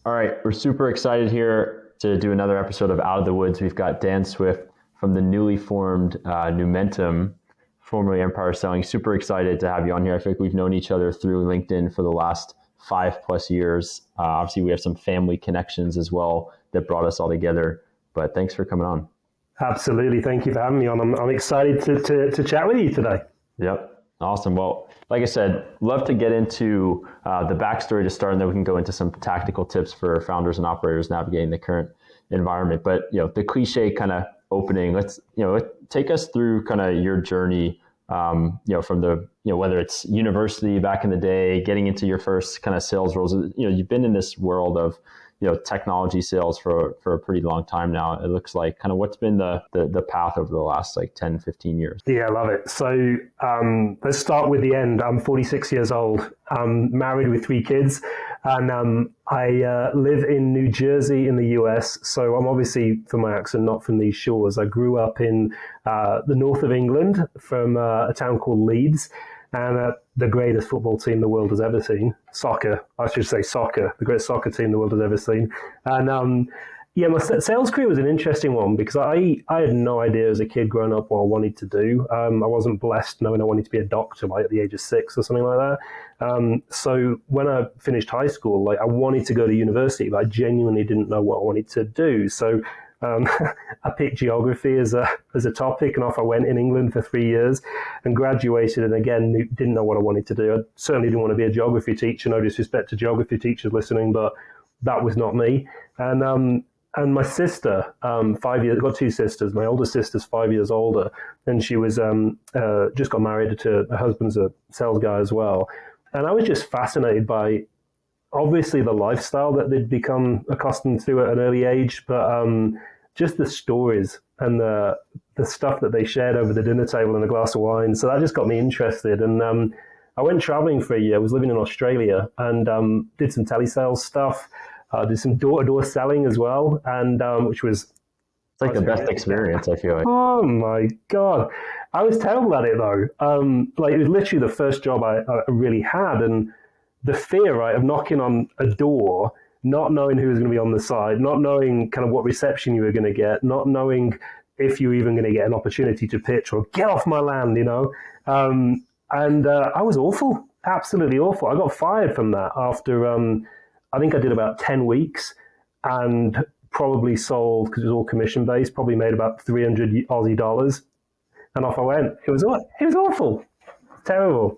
All right, we're super excited here to do another episode of Out of the Woods. We've got Dan Swift from the newly formed Numentum, formerly Empire Selling. Super excited to have you on here. I think we've known each other through LinkedIn for the last 5+ years. Obviously, we have some family connections as well that brought us all together. But thanks for coming on. Absolutely. Thank you for having me on. I'm excited to chat with you today. Yep. Awesome. Well, like I said, love to get into the backstory to start, and then we can go into some tactical tips for founders and operators navigating the current environment. But the cliche kind of opening. Let's take us through kind of your journey. From the whether it's university back in the day, getting into your first kind of sales roles. You've been in this world of technology sales for a pretty long time now. It looks like kind of what's been the path over the last like 10, 15 years. Yeah, I love it. So let's start with the end. I'm 46 years old. I'm married with 3 kids, and I live in New Jersey in the US. So I'm obviously, from my accent, not from these shores. I grew up in the north of England from a town called Leeds, and the greatest football team the world has ever seen. Soccer, I should say soccer, the greatest soccer team the world has ever seen. And my sales career was an interesting one because I had no idea as a kid growing up what I wanted to do. I wasn't blessed knowing I wanted to be a doctor at the age of 6 or something like that. So when I finished high school, I wanted to go to university, but I genuinely didn't know what I wanted to do. So I picked geography as a topic, and off I went in England for 3 years and graduated, and again, didn't know what I wanted to do. I certainly didn't want to be a geography teacher. No disrespect to geography teachers listening, but that was not me. And my sister, 5 years, I've got 2 sisters. My older sister's 5 years older, and she was just got married to her husband's a sales guy as well. And I was just fascinated by, obviously, the lifestyle that they'd become accustomed to at an early age, but just the stories and the stuff that they shared over the dinner table and a glass of wine. So that just got me interested. And I went traveling for a year. I was living in Australia and did some telesales stuff. Did some door-to-door selling as well, and which was... It's like the best experience, I feel like. Oh my God. I was terrible at it though. It was literally the first job I really had, and the fear, right, of knocking on a door, not knowing who was going to be on the side, not knowing kind of what reception you were going to get, not knowing if you were even going to get an opportunity to pitch or get off my land, And I was awful, absolutely awful. I got fired from that after, I think I did about 10 weeks and probably sold, because it was all commission-based, probably made about 300 Aussie dollars. And off I went. It was awful, terrible.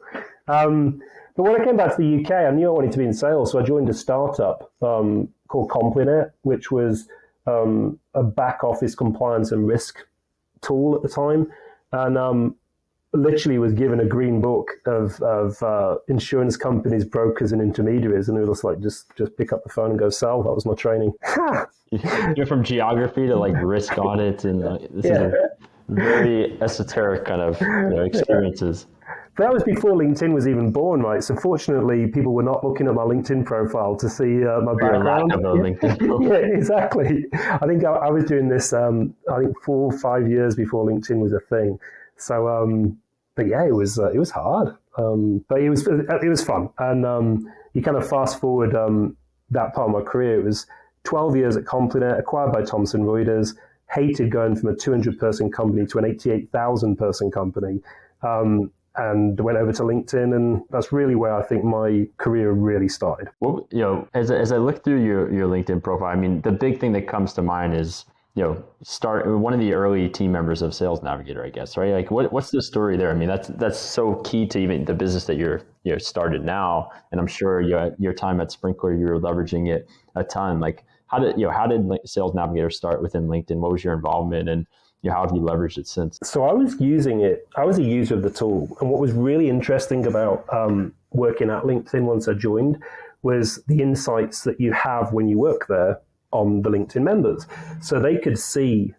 But when I came back to the UK, I knew I wanted to be in sales, so I joined a startup called Complinet, which was a back office compliance and risk tool at the time, and literally was given a green book of insurance companies, brokers, and intermediaries, and it was like just pick up the phone and go sell. That was my training. You're from geography to like risk audits, and this is a very esoteric kind of experiences. But that was before LinkedIn was even born, right? So fortunately, people were not looking at my LinkedIn profile to see my background. Yeah, exactly. I think I was doing this, 4 or 5 years before LinkedIn was a thing. So, but yeah, it was hard, but it was fun. And you kind of fast forward that part of my career. It was 12 years at Complinet, acquired by Thomson Reuters. Hated going from a 200-person company to an 88,000-person company. And went over to LinkedIn, and that's really where I think my career really started. Well, as I look through your LinkedIn profile, I mean, the big thing that comes to mind is, one of the early team members of Sales Navigator, I guess, right? Like, what's the story there? I mean, that's so key to even the business that you're started now, and I'm sure your time at Sprinkler, you were leveraging it a ton. Like, how did Sales Navigator start within LinkedIn? What was your involvement, and how have you leveraged it since? So I was using it. I was a user of the tool. And what was really interesting about working at LinkedIn once I joined was the insights that you have when you work there on the LinkedIn members. So they could see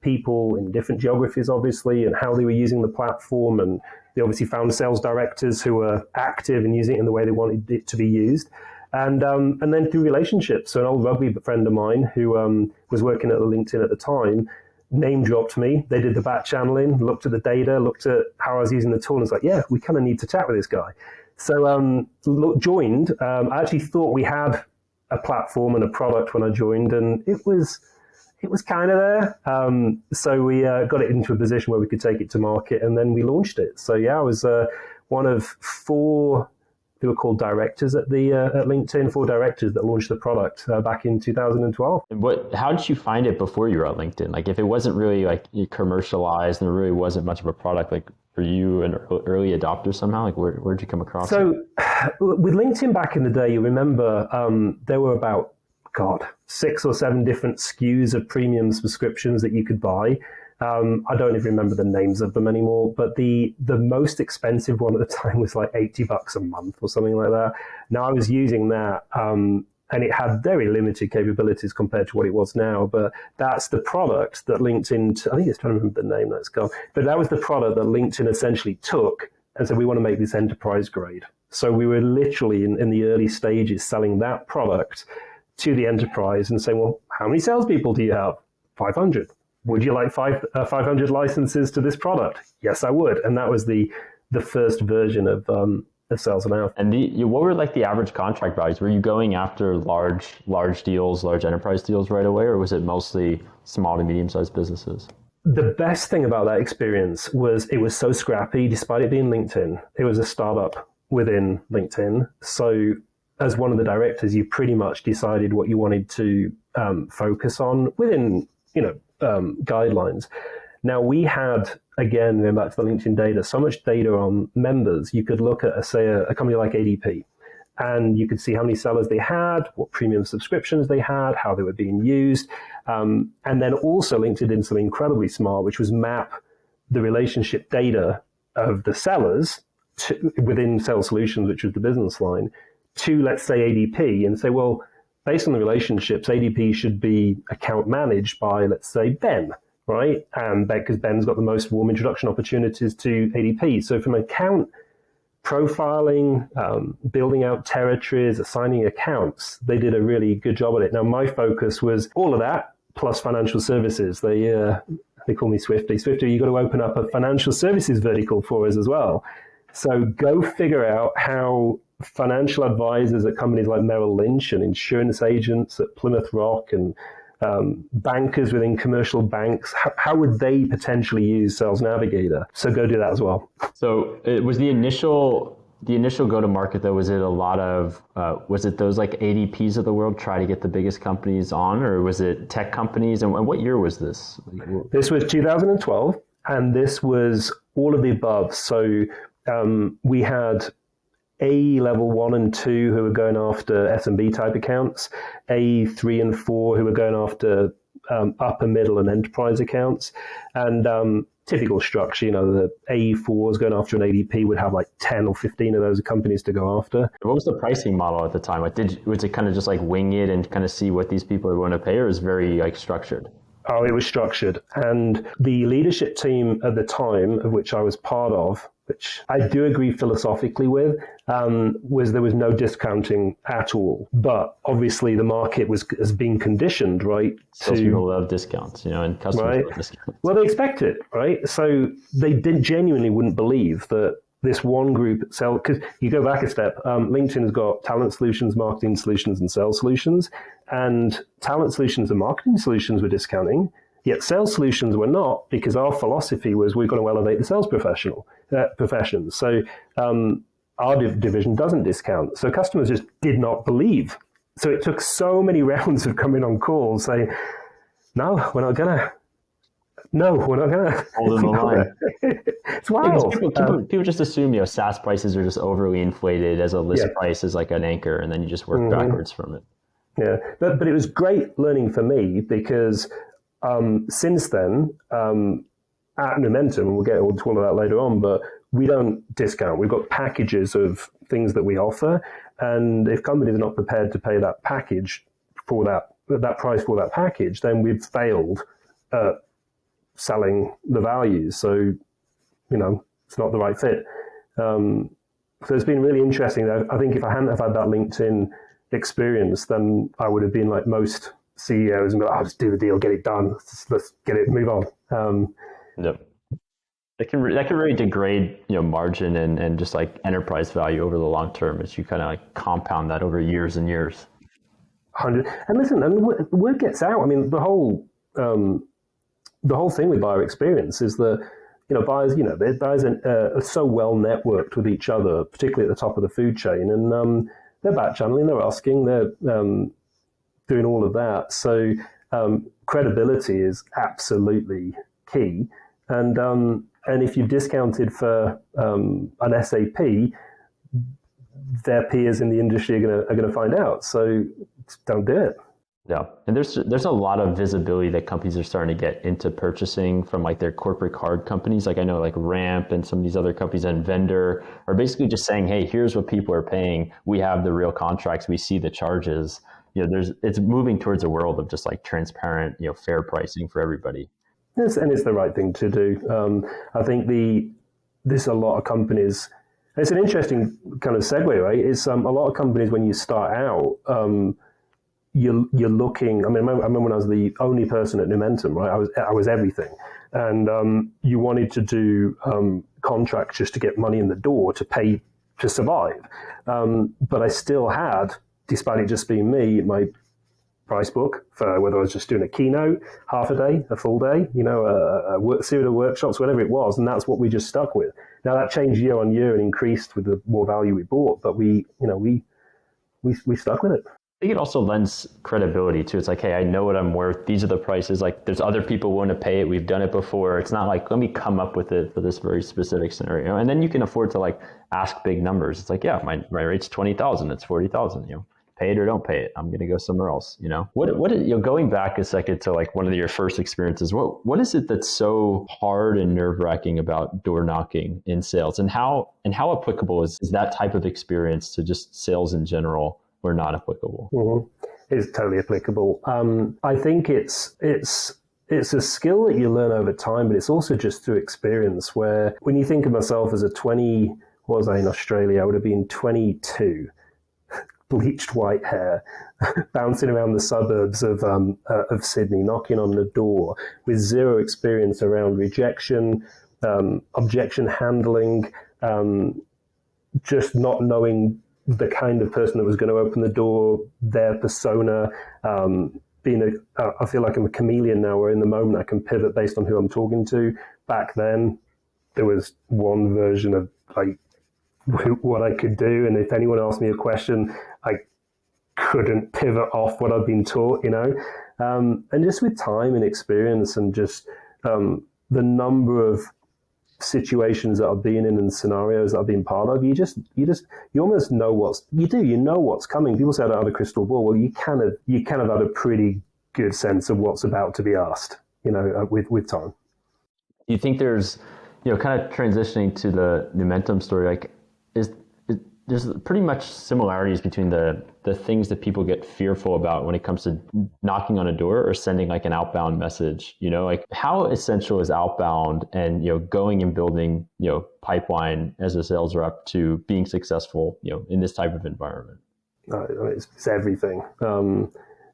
people in different geographies, obviously, and how they were using the platform. And they obviously found sales directors who were active and using it in the way they wanted it to be used. And then through relationships. So an old rugby friend of mine who was working at LinkedIn at the time name dropped me. They did the back channeling, looked at the data, looked at how I was using the tool, and was like, yeah, we kind of need to chat with this guy. So joined. I actually thought we had a platform and a product when I joined, and it was kind of there. So we got it into a position where we could take it to market, and then we launched it. So yeah, I was one of four. They were called directors at LinkedIn, four directors that launched the product back in 2012. How did you find it before you were at LinkedIn? Like, if it wasn't really like commercialized and there really wasn't much of a product, like, were you an early adopter somehow? Like, where'd you come across it? So with LinkedIn back in the day, you remember there were about 6 or 7 different SKUs of premium subscriptions that you could buy. I don't even remember the names of them anymore, but the most expensive one at the time was like $80 a month or something like that. Now I was using that, and it had very limited capabilities compared to what it was now. But that's the product that LinkedIn, I think it's trying to remember the name that's gone, but that was the product that LinkedIn essentially took and said, we want to make this enterprise grade. So we were literally in the early stages selling that product to the enterprise and saying, well, how many salespeople do you have? 500. Would you like 500 licenses to this product? Yes, I would. And that was the first version of Sales Now. And what were like the average contract values? Were you going after large deals, large enterprise deals right away, or was it mostly small to medium-sized businesses? The best thing about that experience was it was so scrappy, despite it being LinkedIn. It was a startup within LinkedIn. So as one of the directors, you pretty much decided what you wanted to focus on within, guidelines. Now we had, again, going back to the LinkedIn data, so much data on members. You could look at, say, a company like ADP, and you could see how many sellers they had, what premium subscriptions they had, how they were being used. And then also LinkedIn did something incredibly smart, which was map the relationship data of the sellers within Sales Solutions, which was the business line, to, let's say, ADP, and say, well, based on the relationships, ADP should be account managed by, let's say, Ben, right? And because Ben's got the most warm introduction opportunities to ADP. So from account profiling, building out territories, assigning accounts, they did a really good job at it. Now, my focus was all of that plus financial services. They call me Swifty. Swifty, you've got to open up a financial services vertical for us as well. So go figure out how financial advisors at companies like Merrill Lynch and insurance agents at Plymouth Rock and bankers within commercial banks, how would they potentially use Sales Navigator? So go do that as well. So it was the initial go-to-market, though, was it a lot of, was it those like ADPs of the world try to get the biggest companies on, or was it tech companies? And what year was this? This was 2012, and this was all of the above. So we had A level 1 and 2 who were going after SMB type accounts, A3 and 4 who were going after upper, middle, and enterprise accounts, and typical structure. The A4s going after an ADP would have like 10 or 15 of those companies to go after. What was the pricing model at the time? Like, was it kind of just like wing it and kind of see what these people are going to pay, or was it very like structured? Oh, it was structured. And the leadership team at the time, of which I was part of, which I do agree philosophically with, was there was no discounting at all. But obviously the market has been conditioned, right? People love discounts, and customers love discounts. Well, they expect it, right? So they genuinely wouldn't believe that this one group because you go back a step, LinkedIn has got talent solutions, marketing solutions, and sales solutions. And talent solutions and marketing solutions were discounting, yet sales solutions were not, because our philosophy was we're going to elevate the sales profession. So our division doesn't discount. So customers just did not believe. So it took so many rounds of coming on calls saying, no, we're not going to. No, we're not going to. Hold them the line. It's wild. People just assume, SaaS prices are just overly inflated as a list price as like an anchor, and then you just work backwards from it. Yeah, but it was great learning for me because since then, at Numentum, and we'll get to all of that later on, but we don't discount. We've got packages of things that we offer, and if companies are not prepared to pay that package for that price for that package, then we've failed at selling the values. So, it's not the right fit. So it's been really interesting. I think if I hadn't have had that LinkedIn experience, then I would have been like most CEOs and be like, I'll just do the deal, get it done. Let's get it, move on. Yep. That can really degrade, margin and just like enterprise value over the long term as you kind of like compound that over years and years. 100. And listen, and word gets out. I mean, the whole thing with buyer experience is that, buyers, buyers are so well networked with each other, particularly at the top of the food chain, and they're back channeling, they're asking, they're doing all of that. So credibility is absolutely key, and if you've discounted for an SAP, their peers in the industry are going to find out. So don't do it. Yeah, and there's a lot of visibility that companies are starting to get into purchasing from like their corporate card companies. Like I know like Ramp and some of these other companies and Vendor are basically just saying, hey, here's what people are paying. We have the real contracts. We see the charges. It's moving towards a world of just like transparent, fair pricing for everybody. Yes, and it's the right thing to do. I think there's a lot of companies. It's an interesting kind of segue, right? It's a lot of companies when you start out. You're looking. I mean, I remember when I was the only person at Numentum, right? I was everything, and you wanted to do contracts just to get money in the door to pay to survive. But I still had, despite it just being me, my price book for whether I was just doing a keynote, half a day, a full day, a series of workshops, whatever it was, and that's what we just stuck with. Now that changed year on year and increased with the more value we bought, but we stuck with it. I think it also lends credibility too. It's like, hey, I know what I'm worth. These are the prices. Like there's other people willing to pay it. We've done it before. It's not like, let me come up with it for this very specific scenario. And then you can afford to like ask big numbers. It's like, yeah, my rate's 20,000. It's 40,000, pay it or don't pay it. I'm going to go somewhere else, What going back a second to like one of your first experiences, what is it that's so hard and nerve wracking about door knocking in sales, and how applicable is that type of experience to just sales in general? Or not applicable? Mm-hmm. It's totally applicable. I think it's a skill that you learn over time, but it's also just through experience. Where when you think of myself as what was I in Australia? I would have been 22, bleached white hair, bouncing around the suburbs of Sydney, knocking on the door with zero experience around rejection, objection handling, just not knowing the kind of person that was going to open the door, their persona, I feel like I'm a chameleon now, where in the moment I can pivot based on who I'm talking to. Back then, there was one version of like what I could do, and if anyone asked me a question, I couldn't pivot off what I'd been taught, and just with time and experience and just the number of situations that I've been in and scenarios that I've been part of, you almost know what's coming. People say I don't have a crystal ball. Well, you kind of have a pretty good sense of what's about to be asked, with time. Do you think there's, kind of transitioning to the Numentum story, like there's pretty much similarities between the things that people get fearful about when it comes to knocking on a door or sending like an outbound message, like how essential is outbound and, going and building, pipeline as a sales rep to being successful, in this type of environment? It's everything. I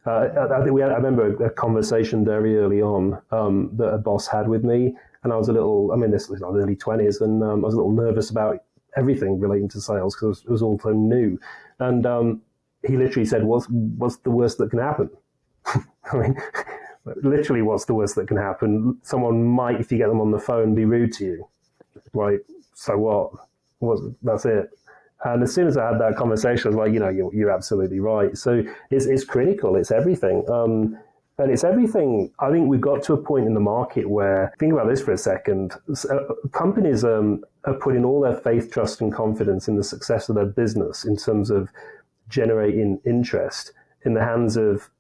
remember a conversation very early on that a boss had with me, and I was this was early 20s, and I was a little nervous about everything relating to sales because it was all so new. And he literally said, what's the worst that can happen? I mean, literally, what's the worst that can happen? Someone might, if you get them on the phone, be rude to you. Right? So what? That's it. And as soon as I had that conversation, I was like, you're absolutely right. So it's critical. It's everything. And it's everything. I think we've got to a point in the market where, think about this for a second, companies are putting all their faith, trust, and confidence in the success of their business in terms of generating interest in the hands of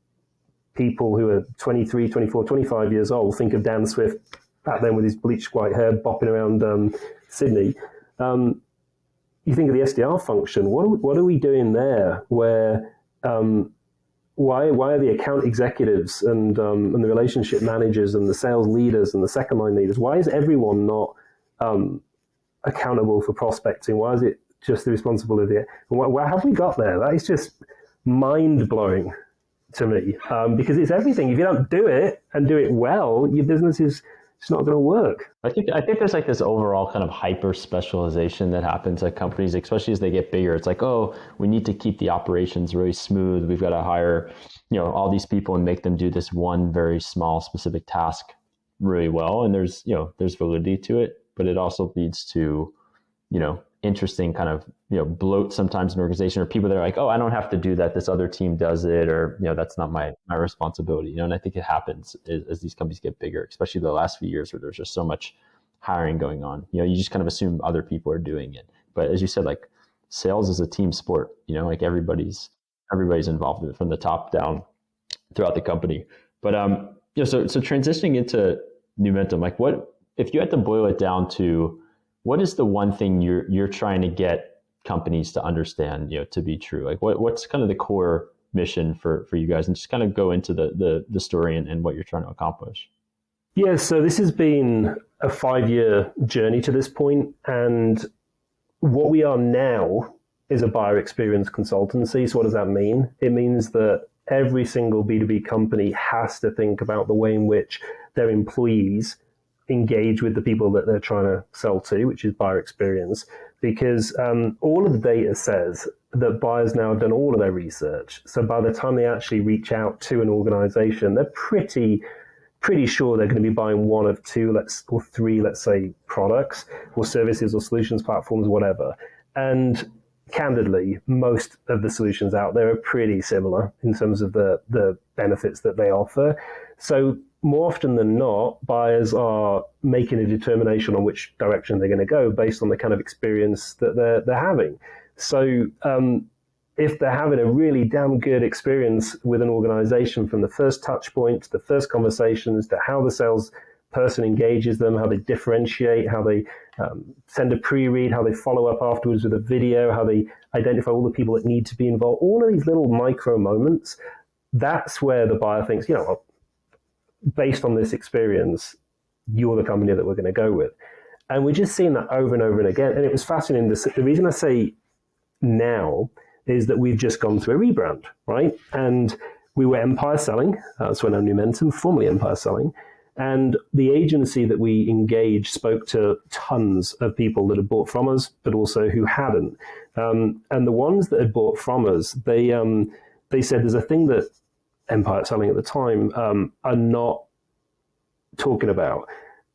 people who are 23, 24, 25 years old. Think of Dan Swift back then with his bleached white hair bopping around Sydney. You think of the SDR function. What are we doing there where... Why are the account executives and the relationship managers and the sales leaders and the second line leaders, why is everyone not accountable for prospecting? Why is it just the responsibility? Where have we got there? That is just mind-blowing to me, because it's everything. If you don't do it and do it well, your business is it's not going to work. I think there's like this overall kind of hyper specialization that happens at companies, especially as they get bigger. It's like, oh, we need to keep the operations really smooth. We've got to hire, all these people and make them do this one very small specific task really well. And there's validity to it, but it also leads to, interesting kind of, bloat sometimes in an organization, or people that are like, oh, I don't have to do that. This other team does it, or, that's not my responsibility, and I think it happens as these companies get bigger, especially the last few years where there's just so much hiring going on. You just kind of assume other people are doing it. But as you said, like sales is a team sport, like everybody's involved in it from the top down throughout the company. But, so transitioning into Numentum, like what, if you had to boil it down to, what is the one thing you're trying to get companies to understand, to be true? Like what's kind of the core mission for you guys, and just kind of go into the story and what you're trying to accomplish. Yeah, so this has been a 5-year journey to this point, and what we are now is a buyer experience consultancy. So what does that mean? It means that every single B2B company has to think about the way in which their employees engage with the people that they're trying to sell to, which is buyer experience, because all of the data says that buyers now have done all of their research. So by the time they actually reach out to an organization, they're pretty sure they're going to be buying one of two or three, let's say, products or services or solutions platforms, whatever. And candidly, most of the solutions out there are pretty similar in terms of the benefits that they offer. So more often than not, buyers are making a determination on which direction they're going to go based on the kind of experience that they're having. So if they're having a really damn good experience with an organization from the first touch point to the first conversations to how the salesperson engages them, how they differentiate, how they send a pre-read, how they follow up afterwards with a video, how they identify all the people that need to be involved, all of these little micro moments, that's where the buyer thinks, based on this experience, you're the company that we're going to go with. And we're just seeing that over and over and again. And it was fascinating. The reason I say now is that we've just gone through a rebrand, right? And we were Empire Selling. That's when I'm Numentum, formerly Empire Selling. And the agency that we engaged spoke to tons of people that had bought from us, but also who hadn't. And the ones that had bought from us, they said there's a thing that Empire Selling at the time are not talking about.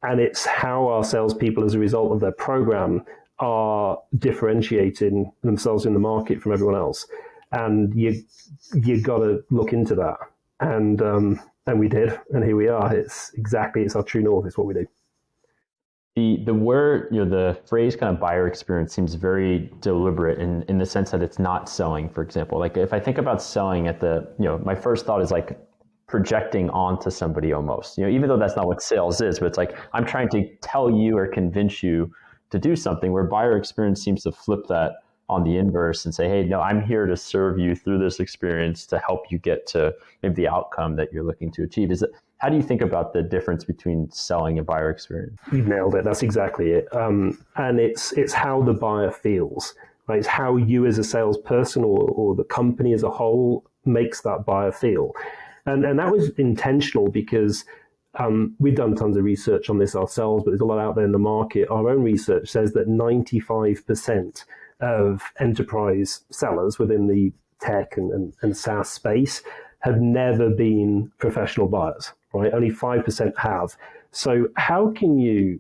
And it's how our salespeople, as a result of their program, are differentiating themselves in the market from everyone else. And you got to look into that. And we did. And here we are. It's our true north. It's what we do. The word, the phrase kind of buyer experience seems very deliberate in the sense that it's not selling, for example. Like if I think about selling my first thought is like projecting onto somebody almost, even though that's not what sales is, but it's like, I'm trying to tell you or convince you to do something, where buyer experience seems to flip that on the inverse and say, hey, no, I'm here to serve you through this experience to help you get to maybe the outcome that you're looking to achieve. How do you think about the difference between selling and buyer experience? You've nailed it. That's exactly it. And it's how the buyer feels, right? It's how you as a salesperson or the company as a whole makes that buyer feel. And that was intentional because we've done tons of research on this ourselves, but there's a lot out there in the market. Our own research says that 95% of enterprise sellers within the tech and SaaS space have never been professional buyers, right? Only 5% have. So how can you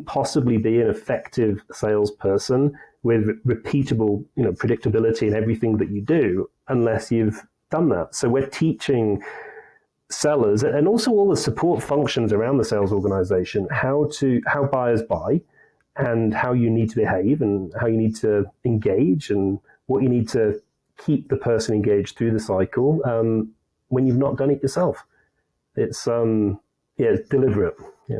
possibly be an effective salesperson with repeatable, predictability in everything that you do unless you've done that? So we're teaching sellers and also all the support functions around the sales organization how buyers buy and how you need to behave and how you need to engage and what you need to keep the person engaged through the cycle when you've not done it yourself. It's it's deliberate. Yeah.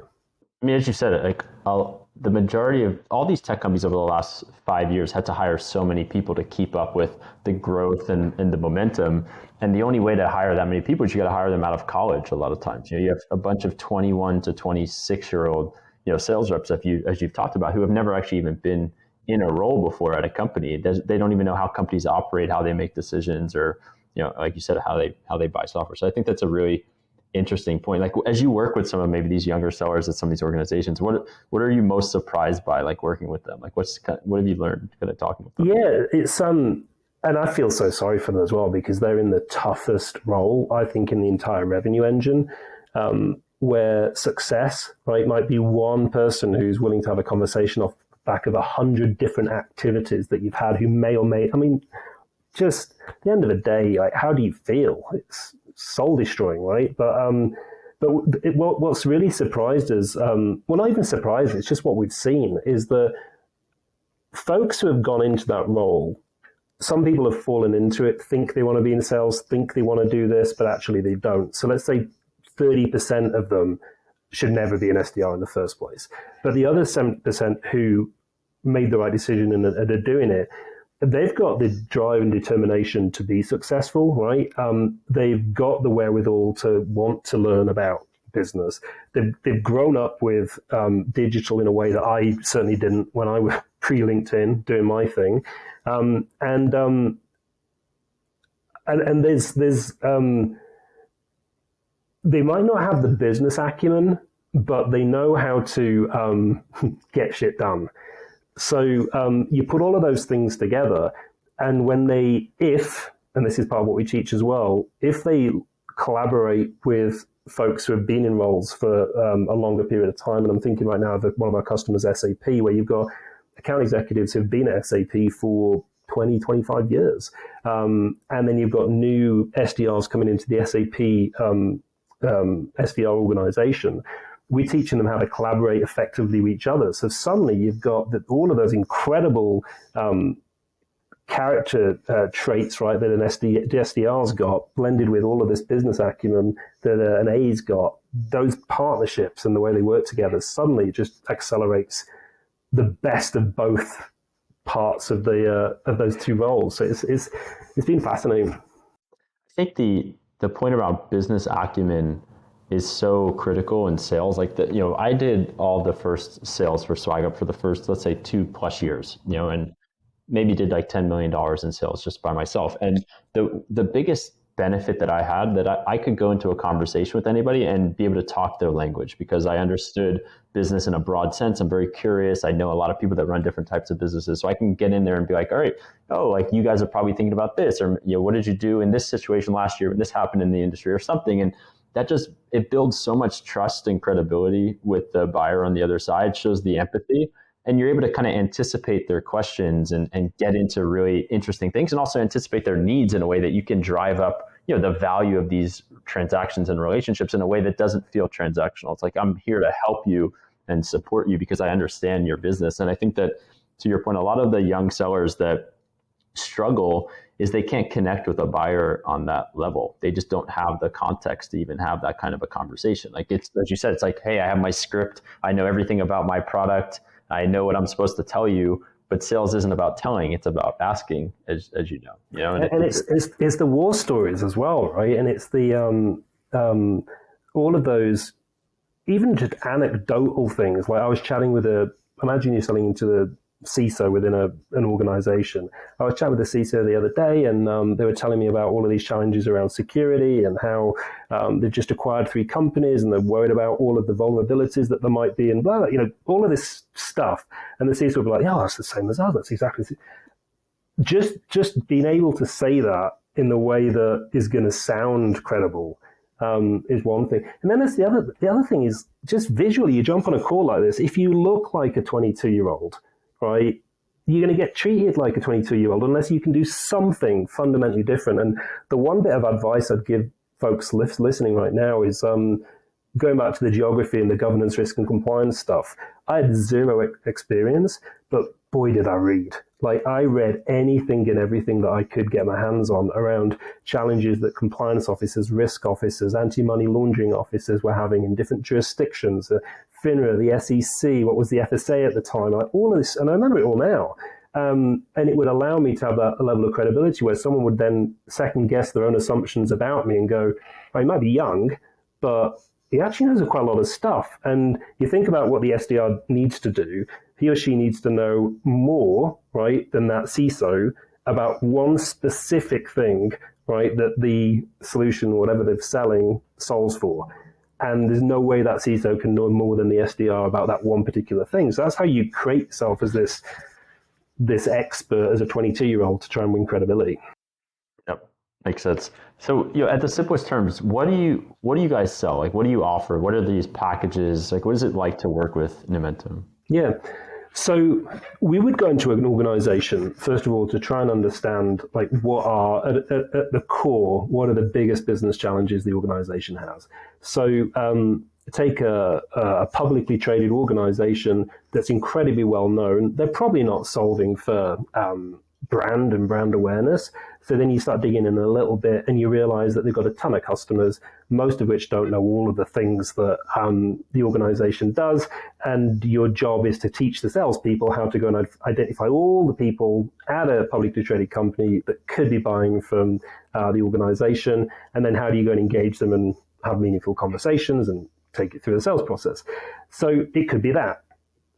I mean, as you said, like the majority of all these tech companies over the last 5 years had to hire so many people to keep up with the growth and the momentum. And the only way to hire that many people is you got to hire them out of college. A lot of times, you have a bunch of 21 to 26-year-old sales reps, as you've talked about, who have never actually even been in a role before at a company. They don't even know how companies operate, how they make decisions, or like you said, how they buy software. So I think that's a really interesting point. Like as you work with some of maybe these younger sellers at some of these organizations, what are you most surprised by, like working with them? Like what have you learned kind of talking with them? Yeah, it's and I feel so sorry for them as well because they're in the toughest role, I think, in the entire revenue engine, where success, right, might be one person who's willing to have a conversation off the back of 100 different activities that you've had who may or may, I mean, just at the end of the day, like, how do you feel? It's soul destroying, right? What's really surprised us, well, not even surprised, it's just what we've seen, is that folks who have gone into that role, some people have fallen into it, think they want to be in sales, think they want to do this, but actually they don't. So let's say 30% of them should never be an SDR in the first place. But the other 7% who made the right decision and are doing it, they've got the drive and determination to be successful, right? They've got the wherewithal to want to learn about business. They've grown up with digital in a way that I certainly didn't when I was pre-LinkedIn doing my thing. And there's they might not have the business acumen, but they know how to get shit done. So you put all of those things together, and when and this is part of what we teach as well, if they collaborate with folks who have been in roles for a longer period of time, and I'm thinking right now of one of our customers, SAP, where you've got account executives who've been at SAP for 20, 25 years. And then you've got new SDRs coming into the SAP SDR organization. We're teaching them how to collaborate effectively with each other. So suddenly you've got all of those incredible character traits, right, that an SDR's got, blended with all of this business acumen that an A's got. Those partnerships and the way they work together suddenly just accelerates the best of both parts of those two roles. So it's been fascinating. I think the point about business acumen is so critical in sales. Like I did all the first sales for SwagUp for the first, let's say, 2+ years, and maybe did like $10 million in sales just by myself. And the biggest benefit that I had, that I could go into a conversation with anybody and be able to talk their language because I understood business in a broad sense. I'm very curious. I know a lot of people that run different types of businesses. So I can get in there and be like, all right, like you guys are probably thinking about this, or what did you do in this situation last year when this happened in the industry or something? And that it builds so much trust and credibility with the buyer on the other side, shows the empathy, and you're able to kind of anticipate their questions and get into really interesting things, and also anticipate their needs in a way that you can drive up, the value of these transactions and relationships in a way that doesn't feel transactional. It's like, I'm here to help you and support you because I understand your business. And I think that, to your point, a lot of the young sellers that struggle is they can't connect with a buyer on that level. They just don't have the context to even have that kind of a conversation. Like, it's, as you said, it's like, hey, I have my script. I know everything about my product. I know what I'm supposed to tell you, but sales isn't about telling, it's about asking, as you know. And it's the war stories as well, right? And it's the all of those, even just anecdotal things. Like, I was chatting with imagine you're selling into the CISO within an organization. I was chatting with the CISO the other day, and they were telling me about all of these challenges around security and how they've just acquired 3 companies and they're worried about all of the vulnerabilities that there might be, and blah, all of this stuff. And the CISO would be like, yeah, that's the same as us. That's exactly just being able to say that in the way that is going to sound credible is one thing. And then there's the other thing is just visually. You jump on a call like this. If you look like a 22-year-old, right, you're going to get treated like a 22-year-old unless you can do something fundamentally different. And the one bit of advice I'd give folks listening right now is going back to the geography and the governance, risk, and compliance stuff. I had zero experience, but boy, did I read. Like, I read anything and everything that I could get my hands on around challenges that compliance officers, risk officers, anti-money laundering officers were having in different jurisdictions. FINRA, the SEC, what was the FSA at the time, like all of this, and I remember it all now. And it would allow me to have that level of credibility where someone would then second guess their own assumptions about me and go, oh, he might be young, but he actually knows quite a lot of stuff. And you think about what the SDR needs to do, he or she needs to know more, right, than that CISO about one specific thing right, that the solution, whatever they're selling, solves for. And there's no way that CISO can know more than the SDR about that one particular thing. So that's how you create yourself as this expert as a 22-year-old to try and win credibility. Yep, makes sense. So, at the simplest terms, what do you guys sell? Like, what do you offer? What are these packages? Like, what is it like to work with Numentum? Yeah. So we would go into an organization, first of all, to try and understand, like, what are, at the core, what are the biggest business challenges the organization has. So take a publicly traded organization that's incredibly well known. They're probably not solving for brand and brand awareness. So then you start digging in a little bit and you realize that they've got a ton of customers, most of which don't know all of the things that the organization does. And your job is to teach the salespeople how to go and identify all the people at a publicly traded company that could be buying from the organization. And then how do you go and engage them and have meaningful conversations and take it through the sales process. So it could be that.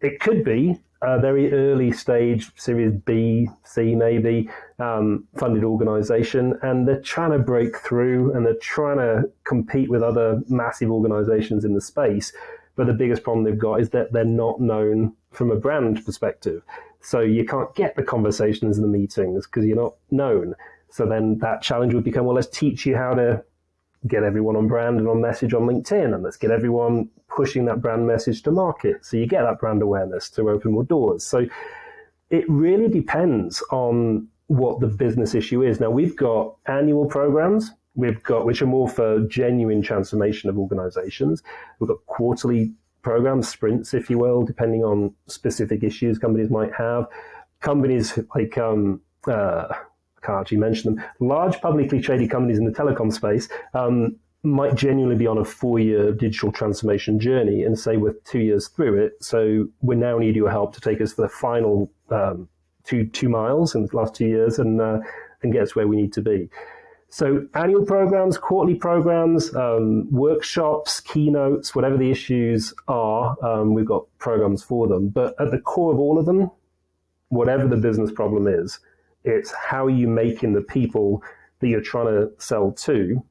It could be a very early stage, Series B, C maybe, funded organization, and they're trying to break through and they're trying to compete with other massive organizations in the space. But the biggest problem they've got is that they're not known from a brand perspective. So you can't get the conversations and the meetings because you're not known. So then that challenge would become, well, let's teach you how to get everyone on brand and on message on LinkedIn, and let's get everyone pushing that brand message to market. So you get that brand awareness to open more doors. So it really depends on what the business issue is. Now, we've got annual programs, which are more for genuine transformation of organizations. We've got quarterly programs, sprints, if you will, depending on specific issues companies might have. Companies like, I can't actually mention them, large publicly traded companies in the telecom space might genuinely be on a 4-year digital transformation journey and say we're 2 years through it. So we now need your help to take us for the final 2 miles in the last 2 years and get us where we need to be. So annual programs, quarterly programs, workshops, keynotes, whatever the issues are, we've got programs for them. But at the core of all of them, whatever the business problem is, it's how are you making the people that you're trying to sell to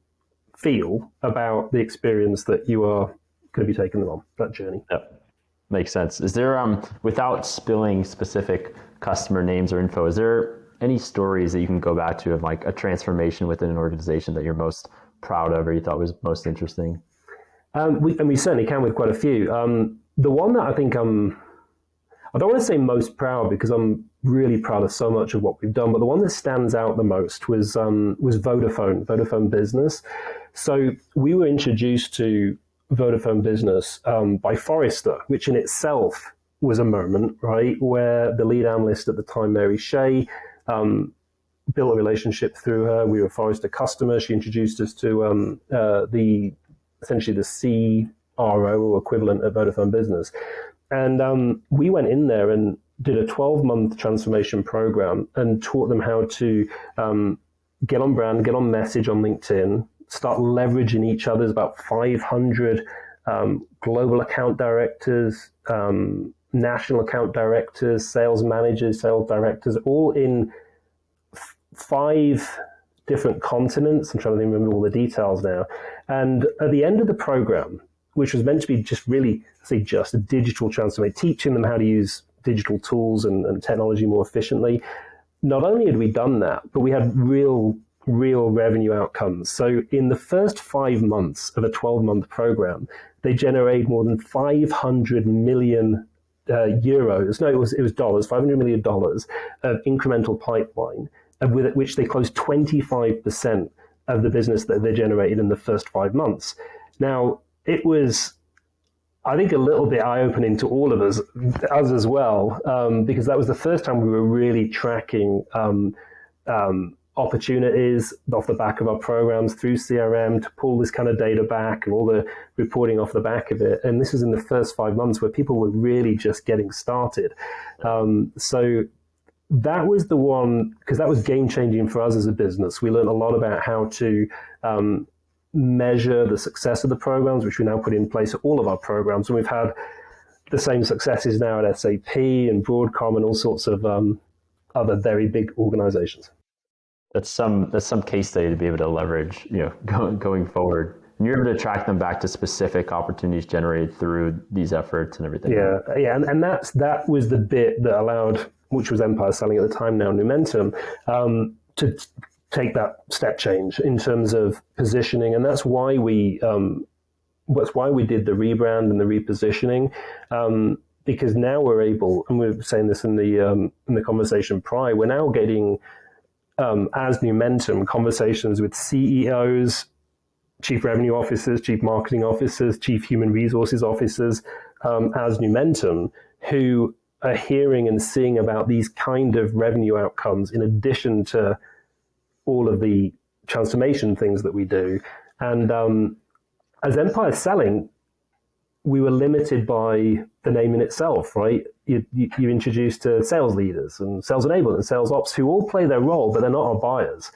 feel about the experience that you are going to be taking them on, that journey. Yep. Makes sense. Is there, without spilling specific customer names or info, is there any stories that you can go back to of like a transformation within an organization that you're most proud of or you thought was most interesting? We certainly can with quite a few. The one that I think I don't want to say most proud because I'm really proud of so much of what we've done, but the one that stands out the most was Vodafone Business. So we were introduced to Vodafone Business by Forrester, which in itself was a moment, right, where the lead analyst at the time, Mary Shea, built a relationship through her. We were a Forrester customer. She introduced us to essentially the CRO or equivalent of Vodafone Business. And we went in there and did a 12-month transformation program and taught them how to get on brand, get on message on LinkedIn, start leveraging each other's about 500 global account directors, national account directors, sales managers, sales directors, all in 5 different continents. I'm trying to remember all the details now. And at the end of the program, which was meant to be just really, just a digital transformation, teaching them how to use digital tools and technology more efficiently. Not only had we done that, but we had real revenue outcomes. So in the first 5 months of a 12-month program, they generated more than 500 million euros. No, it was dollars, $500 million of incremental pipeline, with which they closed 25% of the business that they generated in the first 5 months. Now, it was, I think, a little bit eye-opening to all of us as well, because that was the first time we were really tracking opportunities off the back of our programs through CRM to pull this kind of data back and all the reporting off the back of it. And this was in the first 5 months where people were really just getting started. So that was the one, because that was game-changing for us as a business. We learned a lot about how to measure the success of the programs, which we now put in place at all of our programs. And we've had the same successes now at SAP and Broadcom and all sorts of other very big organizations. that's some case study to be able to leverage, going forward. And you're able to track them back to specific opportunities generated through these efforts and everything. Yeah, yeah, and that was the bit that allowed, which was Empire Selling at the time, now Numentum, to take that step change in terms of positioning, and that's why we did the rebrand and the repositioning, because now we're able, and we were saying this in the conversation prior, we're now getting as Numentum conversations with CEOs, Chief Revenue Officers, Chief Marketing Officers, Chief Human Resources Officers, as Numentum, who are hearing and seeing about these kind of revenue outcomes in addition to all of the transformation things that we do. And as Empire Selling, we were limited by the name in itself, right? You're introduced to sales leaders and sales enablement and sales ops who all play their role, but they're not our buyers.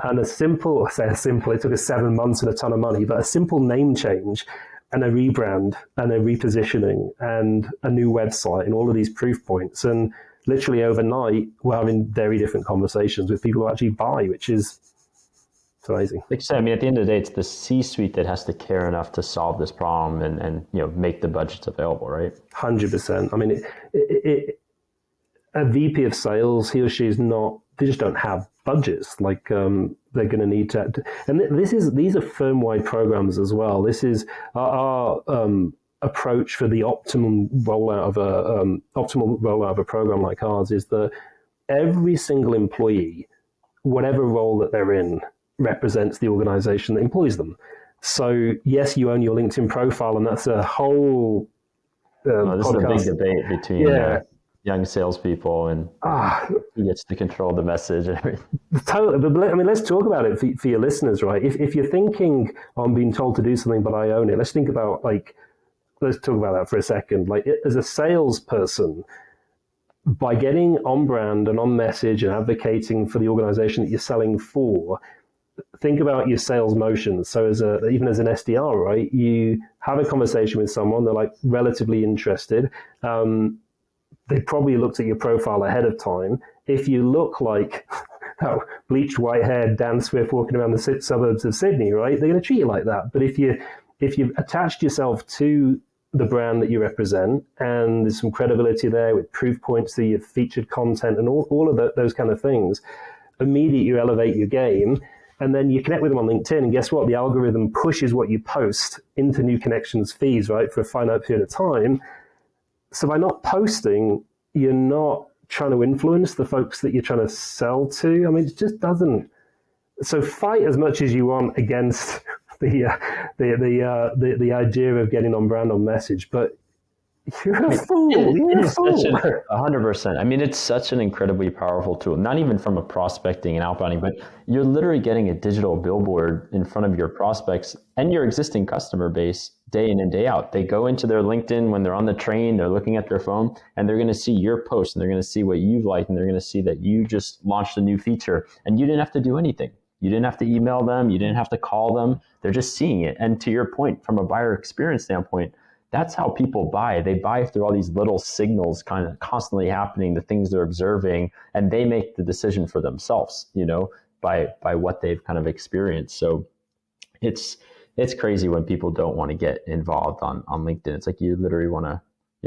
And it took us 7 months and a ton of money, but a simple name change and a rebrand and a repositioning and a new website and all of these proof points. And literally overnight, we're having very different conversations with people who actually buy, which is amazing. Like you said, I mean, at the end of the day, it's the C-suite that has to care enough to solve this problem and make the budgets available, right? 100%. I mean, a VP of sales, he or she is not, they just don't have budgets like they're going to need to. And these are firm-wide programs as well. This is our approach for the optimal rollout of a program like ours is that every single employee, whatever role that they're in, represents the organization that employs them. So yes, you own your LinkedIn profile, and that's a whole this podcast. is a big debate between young salespeople and who gets to control the message and everything. Totally, but I mean, let's talk about it for your listeners, right? If you're thinking, I'm being told to do something, but I own it. Let's talk about that for a second. Like, as a salesperson, by getting on brand and on message and advocating for the organization that you're selling for, think about your sales motions. So even as an SDR, right, you have a conversation with someone, they're like relatively interested. They probably looked at your profile ahead of time. If you look like that bleached white-haired Dan Swift walking around the suburbs of Sydney, right, they're going to treat you like that. But if you've attached yourself to the brand that you represent, and there's some credibility there with proof points that you've featured content and all of those kind of things, immediately you elevate your game. And then you connect with them on LinkedIn, and guess what? The algorithm pushes what you post into new connections feeds, right, for a finite period of time. So by not posting, you're not trying to influence the folks that you're trying to sell to. I mean, it just doesn't. So fight as much as you want against the idea of getting on brand on message, but you're a fool. You're a fool. 100%. I mean, it's such an incredibly powerful tool, not even from a prospecting and outbounding, but you're literally getting a digital billboard in front of your prospects and your existing customer base day in and day out. They go into their LinkedIn when they're on the train, they're looking at their phone, and they're going to see your post, and they're going to see what you've liked, and they're going to see that you just launched a new feature, and you didn't have to do anything. You didn't have to email them. You didn't have to call them. They're just seeing it. And to your point, from a buyer experience standpoint, that's how people buy. They buy through all these little signals kind of constantly happening, the things they're observing, and they make the decision for themselves, by what they've kind of experienced. So it's crazy when people don't want to get involved on LinkedIn. It's like you literally want to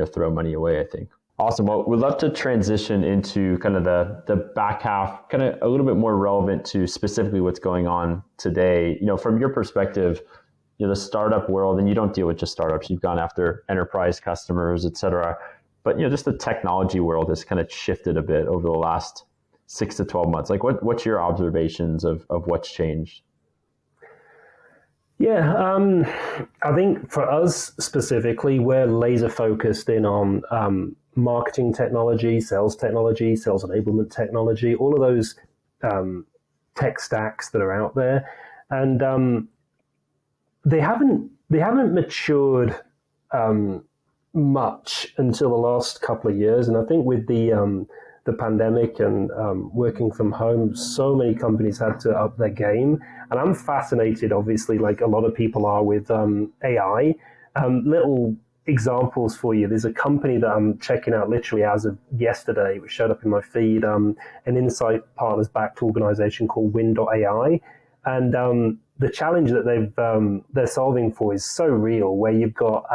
throw money away, I think. Awesome. Well, we'd love to transition into kind of the back half, kind of a little bit more relevant to specifically what's going on today. From your perspective, the startup world, and you don't deal with just startups, you've gone after enterprise customers, et cetera. But, just the technology world has kind of shifted a bit over the last 6 to 12 months. Like, what's your observations of what's changed? Yeah, I think for us specifically, we're laser focused in on marketing technology, sales enablement technology, all of those tech stacks that are out there. And they haven't matured much until the last couple of years. And I think with the pandemic and working from home, so many companies had to up their game. And I'm fascinated, obviously, like a lot of people are, with AI. Little examples for you. There's a company that I'm checking out literally as of yesterday, which showed up in my feed, an Insight Partners backed organization called Win.ai. And the challenge that they're solving for is so real, where you've got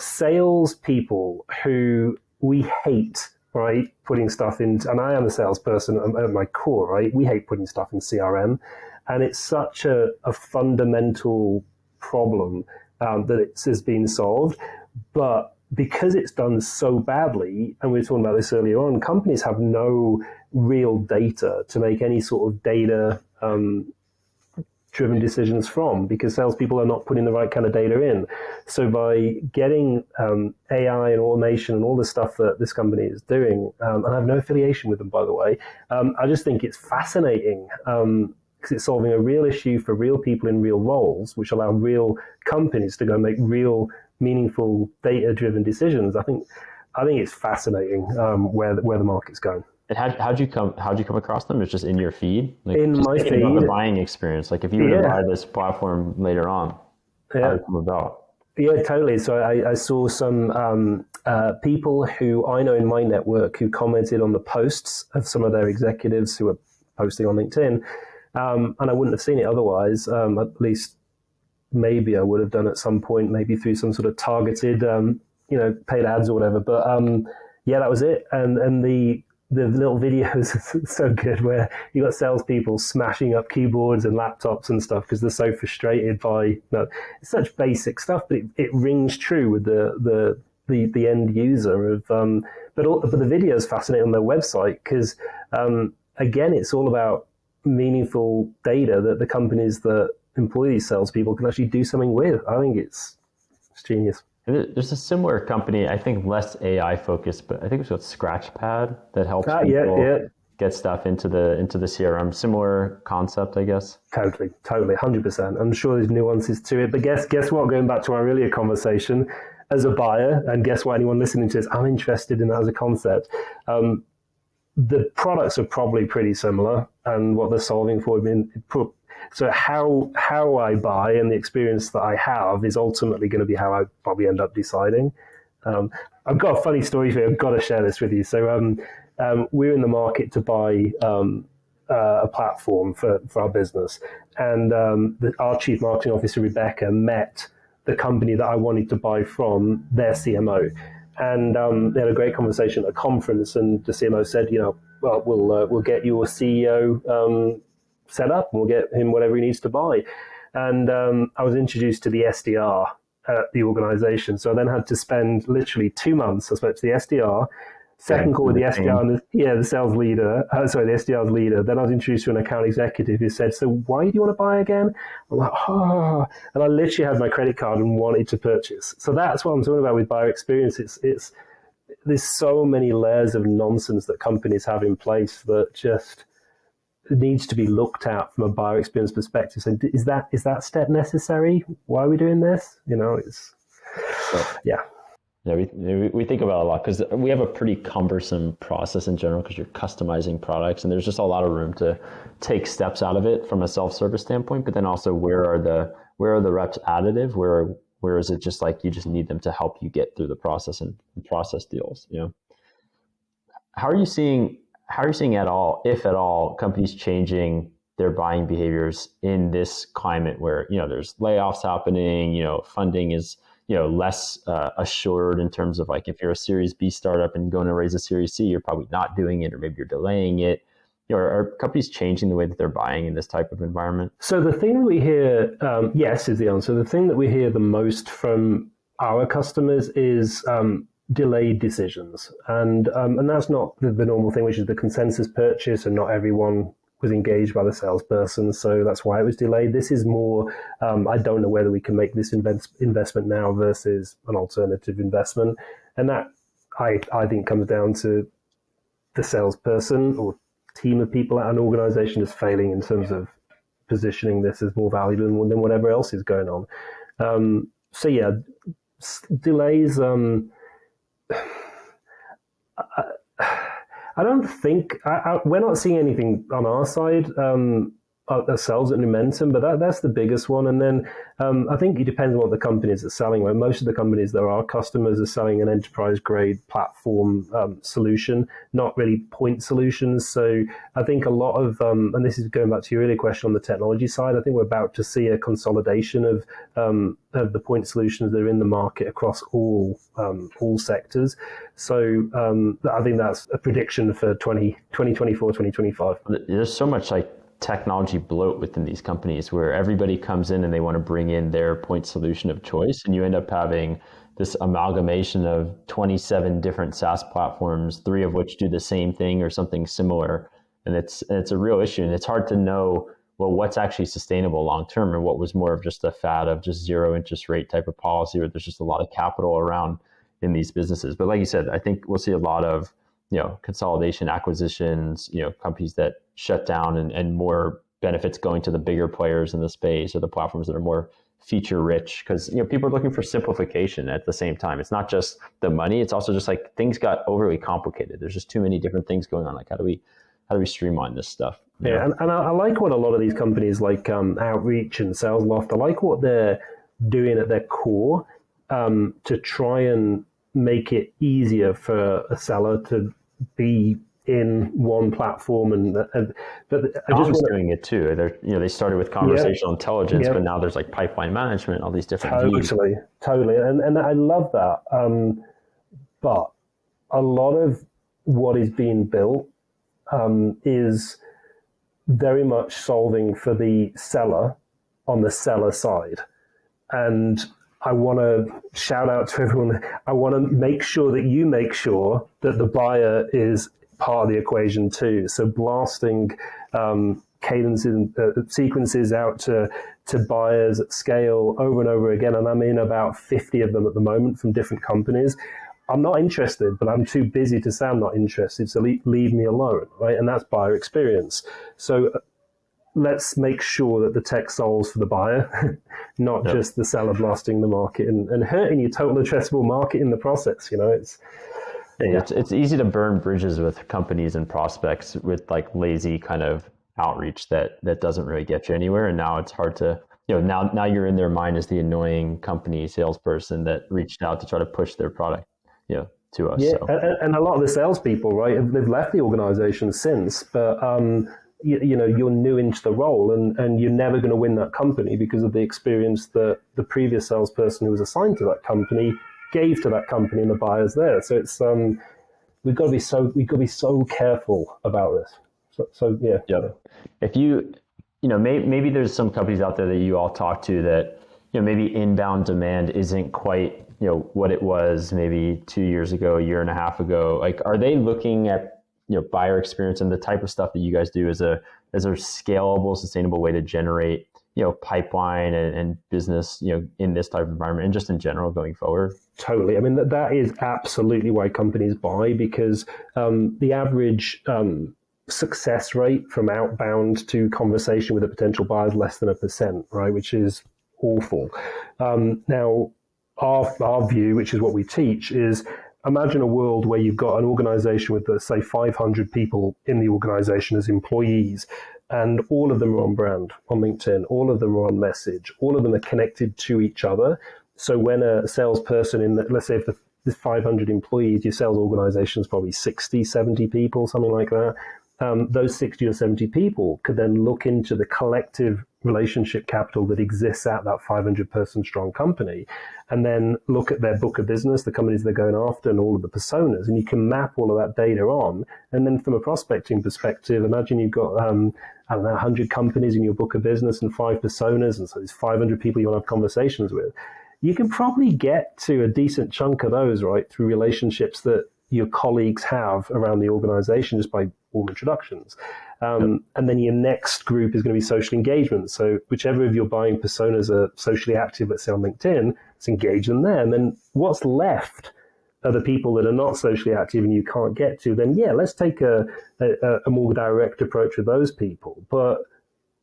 sales people who we hate, right, putting stuff in, and I am a salesperson at my core, right? We hate putting stuff in CRM, and it's such a fundamental problem that it has been solved. But because it's done so badly, and we were talking about this earlier on, companies have no real data to make any sort of data driven decisions from, because salespeople are not putting the right kind of data in. So by getting AI and automation and all the stuff that this company is doing, and I have no affiliation with them, by the way, I just think it's fascinating because it's solving a real issue for real people in real roles, which allow real companies to go make real, meaningful, data-driven decisions. I think it's fascinating where the market's going. And how'd you come across them? It's just in your feed? Like, in just my feed. About the buying experience. Like if you were to buy this platform later on, how did it come about? Yeah, totally. So I saw some people who I know in my network who commented on the posts of some of their executives who were posting on LinkedIn. And I wouldn't have seen it otherwise. At least maybe I would have done at some point, maybe through some sort of targeted, paid ads or whatever. But yeah, that was it. And the little videos are so good, where you got salespeople smashing up keyboards and laptops and stuff because they're so frustrated by it's such basic stuff, but it rings true with the end user of. But the video is fascinating on their website because again, it's all about meaningful data that the companies that employ these salespeople can actually do something with. I think it's genius. There's a similar company, I think less AI focused, but I think it's called Scratchpad that helps people get stuff into the CRM. Similar concept, I guess. Totally, 100%. I'm sure there's nuances to it, but guess what? Going back to our earlier conversation, as a buyer, and guess what? Anyone listening to this, I'm interested in that as a concept. The products are probably pretty similar, and what they're solving for. So how I buy and the experience that I have is ultimately going to be how I probably end up deciding. I've got a funny story for you. I've got to share this with you. So we're in the market to buy a platform for our business, and our chief marketing officer, Rebecca, met the company that I wanted to buy from, their CMO. And they had a great conversation at a conference, and the CMO said, well, we'll get your CEO set up, and we'll get him whatever he needs to buy. And I was introduced to the SDR at the organization. So I then had to spend literally 2 months. I spoke to the SDR, second call with the SDR and the sales leader, the SDR's leader. Then I was introduced to an account executive who said, so why do you want to buy again? I'm like, and I literally had my credit card and wanted to purchase. So that's what I'm talking about with buyer experience. It's there's so many layers of nonsense that companies have in place that just needs to be looked at from a buyer experience perspective. So is that step necessary? Why are we doing this? Yeah. Yeah, we think about it a lot because we have a pretty cumbersome process in general because you're customizing products, and there's just a lot of room to take steps out of it from a self-service standpoint. But then also, where are the reps additive? Where is it just like you just need them to help you get through the process and process deals? How are you seeing at all, if at all, companies changing their buying behaviors in this climate where there's layoffs happening, funding is less assured in terms of like if you're a Series B startup and going to raise a Series C, you're probably not doing it, or maybe you're delaying it. Are companies changing the way that they're buying in this type of environment? So the thing that we hear, yes, is the answer. The thing that we hear the most from our customers is delayed decisions, and that's not the normal thing, which is the consensus purchase, and not everyone was engaged by the salesperson, so that's why it was delayed. This is more, I don't know whether we can make this investment now versus an alternative investment, and that I think comes down to the salesperson or team of people at an organization is failing in terms of positioning this as more valuable than whatever else is going on. So yeah, delays. I don't think we're not seeing anything on our side ourselves at Numentum, but that's the biggest one. And then I think it depends on what the companies are selling. Right? Most of the companies that are our customers are selling an enterprise grade platform solution, not really point solutions. So I think a lot of, and this is going back to your earlier question on the technology side, I think we're about to see a consolidation of the point solutions that are in the market across all sectors. So I think that's a prediction for 2024, 2025. There's so much like technology bloat within these companies where everybody comes in and they want to bring in their point solution of choice, and you end up having this amalgamation of 27 different SaaS platforms, 3 of which do the same thing or something similar, and it's a real issue, and it's hard to know, well, what's actually sustainable long term and what was more of just a fad of just zero interest rate type of policy where there's just a lot of capital around in these businesses. But like you said, I think we'll see a lot of consolidation, acquisitions, companies that shut down, and more benefits going to the bigger players in the space or the platforms that are more feature rich, because people are looking for simplification at the same time. It's not just the money, it's also just like things got overly complicated. There's just too many different things going on. Like how do we streamline this stuff? Yeah, and I like what a lot of these companies like Outreach and SalesLoft, I like what they're doing at their core to try and make it easier for a seller to be in one platform, but I just doing it too. They started with conversational intelligence, but now there's like pipeline management, all these different views. Totally, and I love that. But a lot of what is being built is very much solving for the seller on the seller side, and I want to shout out to everyone. I want to make sure that you make sure that the buyer is part of the equation too. So blasting cadences, sequences out to buyers at scale over and over again. And I'm in about 50 of them at the moment from different companies. I'm not interested, but I'm too busy to say I'm not interested. So leave me alone, right? And that's buyer experience. So let's make sure that the tech solves for the buyer, not just the seller blasting the market and hurting your total addressable market in the process. It's easy to burn bridges with companies and prospects with like lazy kind of outreach that doesn't really get you anywhere. And now it's hard to, now you're in their mind as the annoying company salesperson that reached out to try to push their product, to us. Yeah, so. and a lot of the salespeople, right, they've left the organization since, but you're new into the role, and you're never going to win that company because of the experience that the previous salesperson who was assigned to that company gave to that company and the buyers there. So it's we've got to be so careful about this. So yeah. If maybe there's some companies out there that you all talk to that maybe inbound demand isn't quite what it was maybe 2 years ago, a year and a half ago. Like, are they looking at buyer experience and the type of stuff that you guys do as a scalable, sustainable way to generate pipeline and business in this type of environment and just in general going forward? Totally. I mean, that is absolutely why companies buy, because the average success rate from outbound to conversation with a potential buyer is less than 1%, right? Which is awful. Now, our view, which is what we teach, is imagine a world where you've got an organization with, let's say, 500 people in the organization as employees, and all of them are on brand on LinkedIn, all of them are on message, all of them are connected to each other. So when a salesperson let's say if there's 500 employees, your sales organization is probably 60, 70 people, something like that. Those 60 or 70 people could then look into the collective relationship capital that exists at that 500-person strong company, and then look at their book of business, the companies they're going after, and all of the personas, and you can map all of that data on. And then from a prospecting perspective, imagine you've got, 100 companies in your book of business and 5 personas, and so there's 500 people you want to have conversations with. You can probably get to a decent chunk of those, right, through relationships that your colleagues have around the organization just by warm introductions. And then your next group is going to be social engagement. So whichever of your buying personas are socially active, let's say on LinkedIn, let's engage them there. And then what's left are the people that are not socially active and you can't get to. Then, let's take a more direct approach with those people. But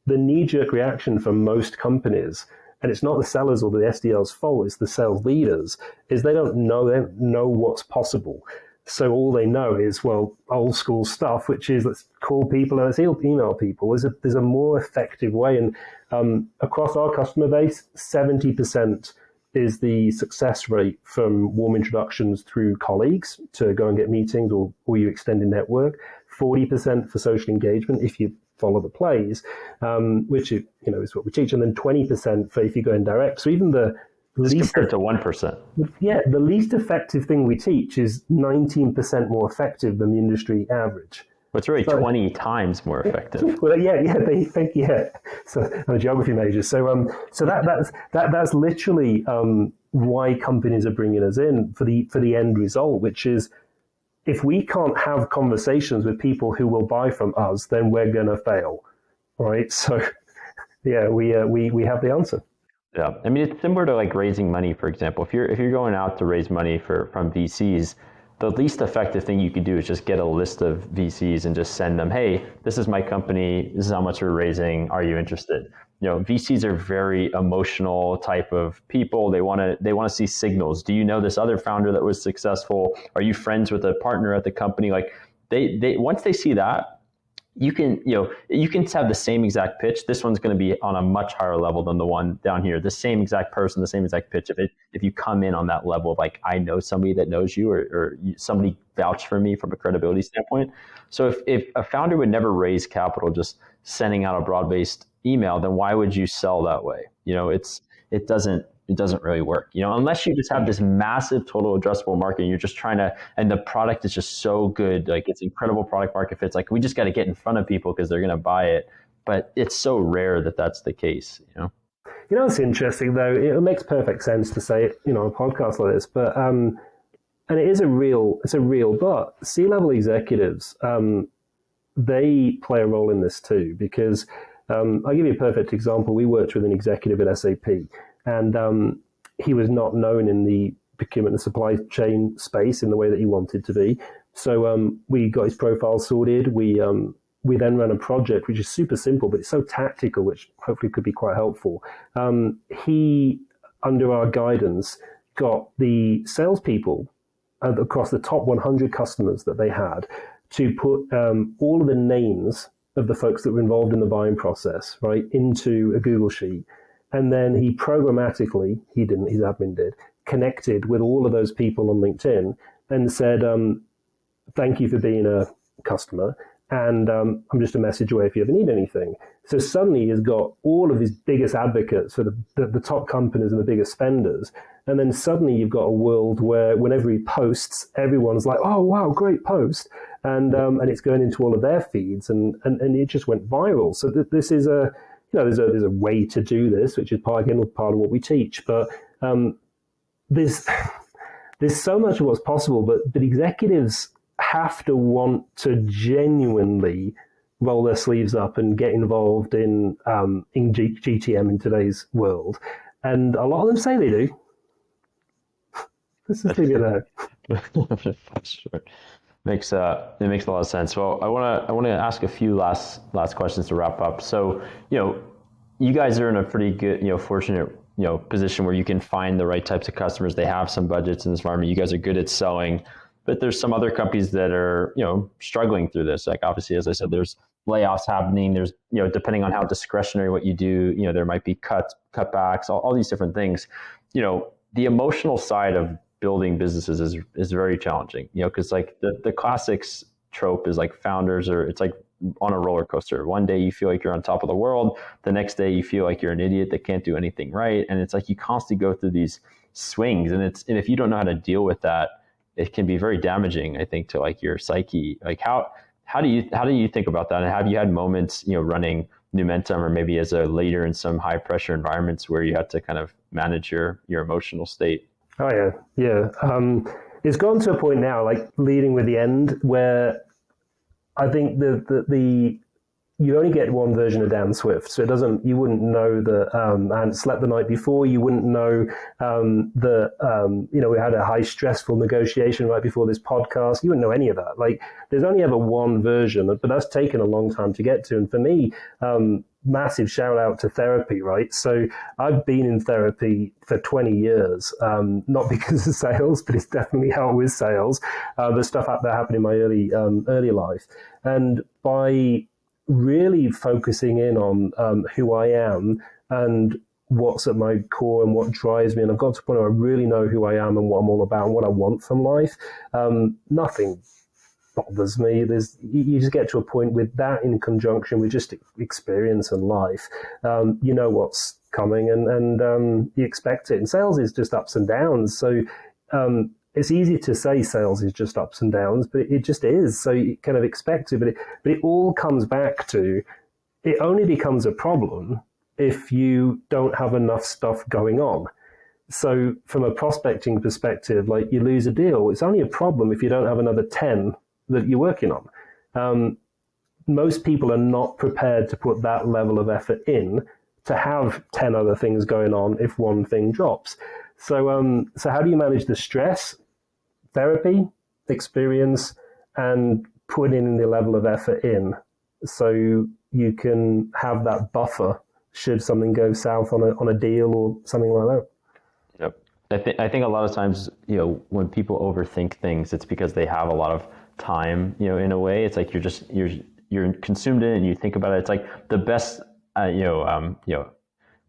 the knee-jerk reaction from most companies, and it's not the sellers or the SDR's fault, it's the sales leaders, is they don't know what's possible. So all they know is, well, old school stuff, which is let's call people and let's email people. There's a more effective way. And across our customer base, 70% is the success rate from warm introductions through colleagues to go and get meetings or you extend your network. 40% for social engagement if you follow the plays, which is what we teach, and then 20% for if you go in direct. So even the least compared to 1%. Yeah, the least effective thing we teach is 19% more effective than the industry average. It's really 20 times more effective. Well, they think, So I'm a geography major, so that's literally why companies are bringing us in for the end result, which is if we can't have conversations with people who will buy from us, then we're gonna fail, right? So yeah, we have the answer. Yeah, I mean, it's similar to like raising money, for example. If you're going out to raise money from VCs, the least effective thing you could do is just get a list of VCs and just send them, hey, this is my company, this is how much we're raising, are you interested? VCs are very emotional type of people. They want to see signals. Do you know this other founder that was successful? Are you friends with a partner at the company? Like they once they see that, you can have the same exact pitch. This one's going to be on a much higher level than the one down here. The same exact person, the same exact pitch. If you come in on that level of like, I know somebody that knows you, or somebody vouched for me from a credibility standpoint. So if a founder would never raise capital just sending out a broad-based email, then why would you sell that way? It doesn't really work, unless you just have this massive total addressable market and you're just trying to, and the product is just so good, like it's incredible product market fit. It's like, we just got to get in front of people because they're going to buy it. But it's so rare that that's the case, It's interesting though. It makes perfect sense to say it, on a podcast like this, but, and it's a real, but C-level executives, they play a role in this too, because, I'll give you a perfect example. We worked with an executive at SAP, and he was not known in the procurement and supply chain space in the way that he wanted to be. So we got his profile sorted. We then ran a project which is super simple, but it's so tactical, which hopefully could be quite helpful. He, under our guidance, got the salespeople across the top 100 customers that they had to put all of the names of the folks that were involved in the buying process, right, into a Google Sheet. And then he programmatically, his admin did, connected with all of those people on LinkedIn and said, thank you for being a customer. And I'm just a message away if you ever need anything. So suddenly he's got all of his biggest advocates for the top companies and the biggest spenders. And then suddenly you've got a world where whenever he posts, everyone's like, oh, wow, great post. And it's going into all of their feeds and it just went viral. So this is there's a way to do this, which is part of what we teach. But there's so much of what's possible, but executives have to want to genuinely roll their sleeves up and get involved in GTM in today's world. And a lot of them say they do. Let's just leave it there. Sure. It makes a lot of sense. Well, I want to ask a few last questions to wrap up. So, you guys are in a pretty good, fortunate, position where you can find the right types of customers. They have some budgets in this environment. You guys are good at selling, but there's some other companies that are, struggling through this. Like obviously, as I said, there's layoffs happening. There's, depending on how discretionary what you do, there might be cutbacks, all these different things. The emotional side of building businesses is very challenging, because like the classics trope is like founders it's like on a roller coaster. One day you feel like you're on top of the world. The next day you feel like you're an idiot that can't do anything right. And it's like you constantly go through these swings, and if you don't know how to deal with that, it can be very damaging, I think, to like your psyche. Like how do you think about that? And have you had moments, running Numentum or maybe as a leader in some high pressure environments where you had to kind of manage your emotional state? Oh yeah. It's gone to a point now, like leading with the end, where I think the you only get one version of Dan Swift, so you wouldn't know that I hadn't slept the night before. You wouldn't know that we had a high stressful negotiation right before this podcast. You wouldn't know any of that. Like there's only ever one version, but that's taken a long time to get to. And for me, massive shout out to therapy, right? So I've been in therapy for 20 years, not because of sales, but it's definitely helped with sales. The stuff that happened in my early life. And by really focusing in on who I am and what's at my core and what drives me, and I've got to a point where I really know who I am and what I'm all about and what I want from life, nothing bothers me. You just get to a point with that in conjunction with just experience and life. You know what's coming, and you expect it. And sales is just ups and downs. So it's easy to say sales is just ups and downs, but it just is. So you kind of expect it, but it all comes back to, it only becomes a problem if you don't have enough stuff going on. So from a prospecting perspective, like, you lose a deal, it's only a problem if you don't have another 10 that you're working on. Most people are not prepared to put that level of effort in to have 10 other things going on if one thing drops. So how do you manage the stress? Therapy, experience, and putting in the level of effort in so you can have that buffer should something go south on a deal or something like that. Yep. I think a lot of times, when people overthink things, it's because they have a lot of time, in a way. It's like you're consumed in it and you think about it. It's like the best,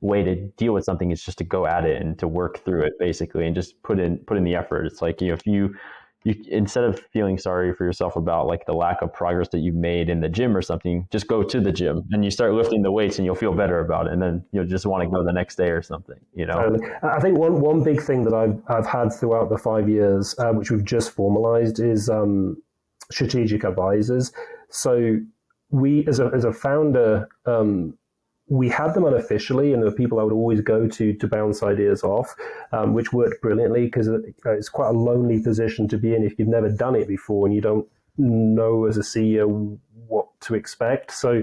way to deal with something is just to go at it and to work through it, basically, and just put in the effort. It's like, if you instead of feeling sorry for yourself about like the lack of progress that you've made in the gym or something, just go to the gym and you start lifting the weights and you'll feel better about it. And then you'll just want to go the next day or something, I think one big thing that I've had throughout the 5 years, which we've just formalized, is strategic advisors. So we, as a founder, we had them unofficially, and the people I would always go to bounce ideas off, which worked brilliantly because it's quite a lonely position to be in if you've never done it before and you don't know as a CEO what to expect. So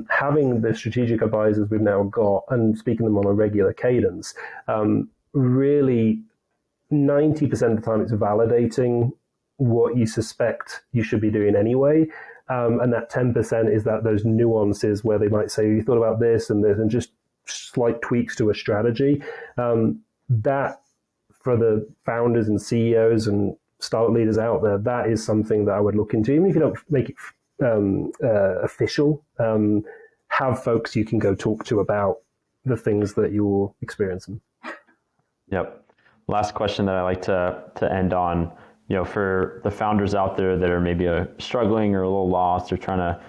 having the strategic advisors we've now got and speaking to them on a regular cadence, really 90% of the time it's validating what you suspect you should be doing anyway. And that 10% is those nuances where they might say, you thought about this and this, and just slight tweaks to a strategy. That, for the founders and CEOs and startup leaders out there, that is something that I would look into. Even if you don't make it official, have folks you can go talk to about the things that you're experiencing. Yep. Last question that I like to end on. For the founders out there that are maybe struggling or a little lost or trying to,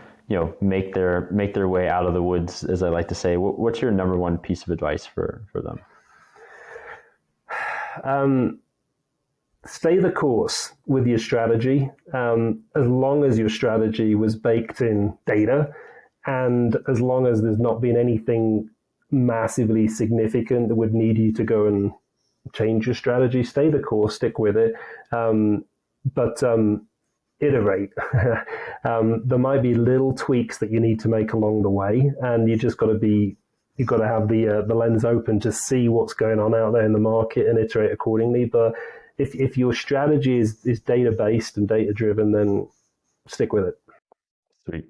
make their way out of the woods, as I like to say, what's your number one piece of advice for them? Stay the course with your strategy, as long as your strategy was baked in data, and as long as there's not been anything massively significant that would need you to go and change your strategy. Stay the course, stick with it, but iterate. There might be little tweaks that you need to make along the way, and you've got to have the lens open to see what's going on out there in the market and iterate accordingly. But if your strategy is data based and data driven, then stick with it. Sweet,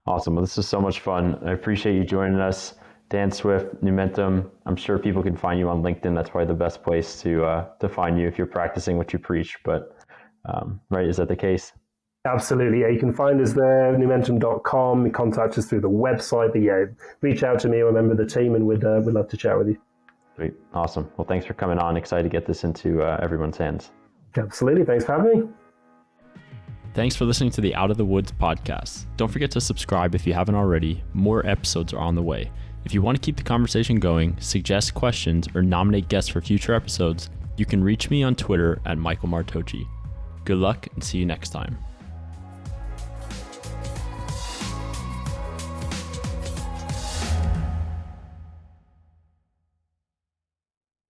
awesome. Well, this is so much fun. I appreciate you joining us. Dan Swift, Numentum. I'm sure people can find you on LinkedIn. That's probably the best place to find you if you're practicing what you preach. But right, is that the case? Absolutely. Yeah, you can find us there, Numentum.com. Contact us through the website. But yeah, reach out to me or a member of the team, and we'd love to chat with you. Great, awesome. Well, thanks for coming on. Excited to get this into everyone's hands. Absolutely. Thanks for having me. Thanks for listening to the Out of the Woods podcast. Don't forget to subscribe if you haven't already. More episodes are on the way. If you want to keep the conversation going, suggest questions, or nominate guests for future episodes, you can reach me on Twitter at Michael Martocci. Good luck and see you next time.